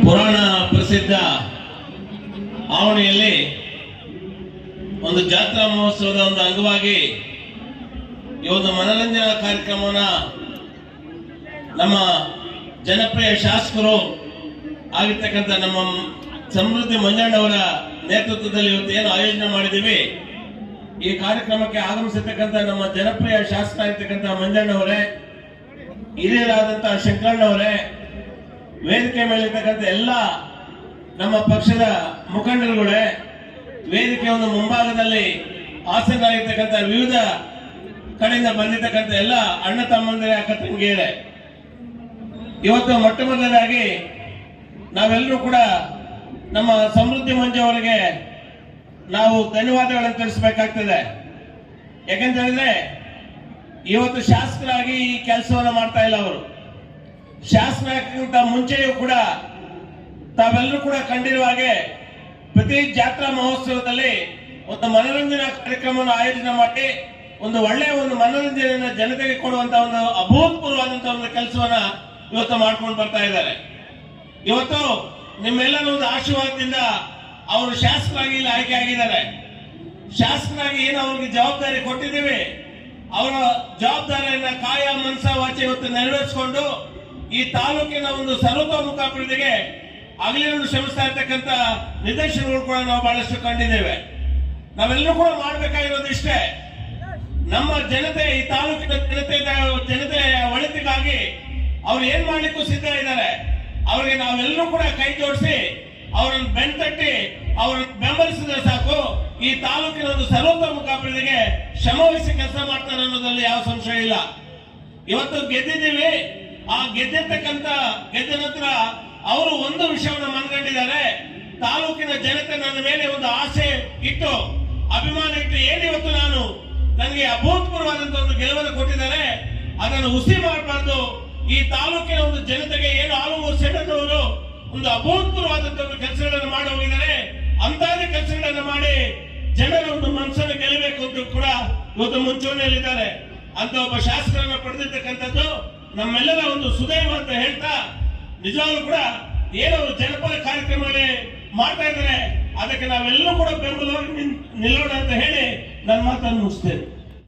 ಪುರಾಣ ಪ್ರಸಿದ್ಧ ಆವಣಿಯಲ್ಲಿ ಒಂದು ಜಾತ್ರಾ ಮಹೋತ್ಸವದ ಒಂದು ಅಂಗವಾಗಿ ಈ ಒಂದು ಮನರಂಜನಾ ಕಾರ್ಯಕ್ರಮವನ್ನ ನಮ್ಮ ಜನಪ್ರಿಯ ಶಾಸಕರು ಆಗಿರ್ತಕ್ಕಂಥ ನಮ್ಮ ಸಮೃದ್ಧಿ ಮಂಜಣ್ಣವರ ನೇತೃತ್ವದಲ್ಲಿ ಇವತ್ತು ಏನು ಆಯೋಜನೆ ಮಾಡಿದ್ದೀವಿ, ಈ ಕಾರ್ಯಕ್ರಮಕ್ಕೆ ಆಗಮಿಸಿರ್ತಕ್ಕಂಥ ನಮ್ಮ ಜನಪ್ರಿಯ ಶಾಸಕ ಆಗಿರ್ತಕ್ಕಂಥ ಮಂಜಣ್ಣವರೇ, ಹಿರಿಯರಾದಂತಹ ಶಂಕರಣ್ಣವರೇ, ವೇದಿಕೆ ಮೇಲಿರ್ತಕ್ಕಂಥ ಎಲ್ಲ ನಮ್ಮ ಪಕ್ಷದ ಮುಖಂಡರುಗಳೇ, ವೇದಿಕೆ ಒಂದು ಮುಂಭಾಗದಲ್ಲಿ ಆಸನರಾಗಿರ್ತಕ್ಕಂಥ ವಿವಿಧ ಕಡೆಯಿಂದ ಬಂದಿರತಕ್ಕಂಥ ಎಲ್ಲ ಅಣ್ಣ ತಮ್ಮಂದಿರೇ, ಅಕ್ಕ ತಂಗಿಯರೇ, ಇವತ್ತು ಮೊಟ್ಟ ಮೊದಲನೇದಾಗಿ ನಾವೆಲ್ಲರೂ ಕೂಡ ನಮ್ಮ ಸಮೃದ್ಧಿ ಮಂಜು ಅವರಿಗೆ ನಾವು ಧನ್ಯವಾದಗಳನ್ನು ತಿಳಿಸಬೇಕಾಗ್ತದೆ. ಯಾಕಂತ ಹೇಳಿದ್ರೆ ಇವತ್ತು ಶಾಸಕರಾಗಿ ಈ ಕೆಲಸವನ್ನ ಮಾಡ್ತಾ ಇಲ್ಲ. ಅವರು ಶಾಸಕರಾಗಿಂತ ಮುಂಚೆಯೂ ಕೂಡ ತಾವೆಲ್ಲರೂ ಕೂಡ ಕಂಡಿರುವ ಹಾಗೆ ಪ್ರತಿ ಜಾತ್ರಾ ಮಹೋತ್ಸವದಲ್ಲಿ ಒಂದು ಮನೋರಂಜನಾ ಕಾರ್ಯಕ್ರಮವನ್ನು ಆಯೋಜನೆ ಮಾಡಿ ಒಂದು ಒಳ್ಳೆಯ ಒಂದು ಮನೋರಂಜನೆಯನ್ನು ಜನತೆಗೆ ಕೊಡುವಂತ ಒಂದು ಅಭೂತಪೂರ್ವವಾದಂತಹ ಒಂದು ಕೆಲಸವನ್ನ ಇವತ್ತು ಮಾಡ್ಕೊಂಡು ಬರ್ತಾ ಇದ್ದಾರೆ. ಇವತ್ತು ನಿಮ್ಮೆಲ್ಲರ ಒಂದು ಆಶೀರ್ವಾದದಿಂದ ಅವರು ಶಾಸಕರಾಗಿ ಇಲ್ಲಿ ಆಯ್ಕೆ ಆಗಿದ್ದಾರೆ. ಶಾಸಕರಾಗಿ ಏನು ಅವ್ರಿಗೆ ಜವಾಬ್ದಾರಿ ಕೊಟ್ಟಿದ್ದೀವಿ, ಅವರ ಜವಾಬ್ದಾರಿಯನ್ನ ಕಾಯ ಮನಸ ವಾಚೆ ಇವತ್ತು ನೆರವೇರಿಸಿಕೊಂಡು ಈ ತಾಲೂಕಿನ ಒಂದು ಸರ್ವತೋಮುಖ ಅಭಿವೃದ್ಧಿಗೆ ಹಗಲಿರುಳು ಶ್ರಮಿಸ್ತಾ ಇರ್ತಕ್ಕಂಥ ನಿದರ್ಶನಗಳು ಕೂಡ ನಾವು ಬಹಳಷ್ಟು ಕಂಡಿದ್ದೇವೆ. ನಾವೆಲ್ಲರೂ ಕೂಡ ಮಾಡಬೇಕಾಗಿರೋದು ಇಷ್ಟೇ, ನಮ್ಮ ಜನತೆ, ಈ ತಾಲೂಕಿನ ಜನತೆಯ ಒಳಿತಿಗಾಗಿ ಅವ್ರು ಏನ್ ಮಾಡ್ಲಿಕ್ಕೂ ಸಿದ್ಧ ಇದ್ದಾರೆ. ಅವ್ರಿಗೆ ನಾವೆಲ್ಲರೂ ಕೂಡ ಕೈ ಜೋಡಿಸಿ ಅವರನ್ನು ಬೆನ್ತಟ್ಟಿ ಅವರನ್ನು ಬೆಂಬಲಿಸಿದ್ರೆ ಸಾಕು, ಈ ತಾಲೂಕಿನ ಒಂದು ಸರ್ವತೋಮುಖ ಅಭಿವೃದ್ಧಿಗೆ ಶ್ರಮವಹಿಸಿ ಕೆಲಸ ಮಾಡ್ತಾರೆ ಅನ್ನೋದ್ರಲ್ಲಿ ಯಾವ ಸಂಶಯ ಇಲ್ಲ. ಇವತ್ತು ಗೆದ್ದಿದ್ದೀವಿ. ಆ ಗೆದ್ದ ನಂತರ ಅವರು ಒಂದು ವಿಷಯವನ್ನು ಮನಗಂಡಿದ್ದಾರೆ. ತಾಲೂಕಿನ ಜನತೆ ನನ್ನ ಮೇಲೆ ಒಂದು ಆಸೆ ಇಟ್ಟು, ಅಭಿಮಾನ ಇಟ್ಟು, ಏನಿವತ್ತು ನನಗೆ ಅಭೂತಪೂರ್ವವಾದಂತ ಒಂದು ಗೆಲುವನ್ನು ಕೊಟ್ಟಿದ್ದಾರೆ, ಅದನ್ನು ಹುಸಿ ಮಾಡಬಾರ್ದು. ಈ ತಾಲೂಕಿನ ಒಂದು ಜನತೆಗೆ ಏನು ಆಲೂರು ಸೆಡನ್ನವರು ಒಂದು ಅಭೂತಪೂರ್ವವಾದಂತಹ ಒಂದು ಕೆಲಸಗಳನ್ನು ಮಾಡಿ ಹೋಗಿದ್ದಾರೆ. ಅಂತಾದ ಕೆಲಸಗಳನ್ನು ಮಾಡಿ ಜನರ ಒಂದು ಮನಸ್ಸನ್ನು ಗೆಲ್ಲಬೇಕು ಅಂತ ಕೂಡ ಇವತ್ತು ಮುಂಚೂಣಿಯಲ್ಲಿದ್ದಾರೆ. ಅಂತ ಒಬ್ಬ ಶಾಸಕರನ್ನ ಪಡೆದಿರ್ತಕ್ಕಂಥದ್ದು ನಮ್ಮೆಲ್ಲರ ಒಂದು ಸುದೈವ ಅಂತ ಹೇಳ್ತಾ, ನಿಜವಾಗ್ಲೂ ಕೂಡ ಏನೋ ಜನಪದ ಕಾರ್ಯಕ್ರಮಗಳೇ ಮಾಡ್ತಾ ಇದ್ದಾರೆ, ಅದಕ್ಕೆ ನಾವೆಲ್ಲರೂ ಕೂಡ ಬೆಂಬಲವಾಗಿ ನಿಲ್ಲೋಣ ಅಂತ ಹೇಳಿ ನನ್ನ ಮಾತನ್ನು ಮುಗಿಸ್ತೇನೆ.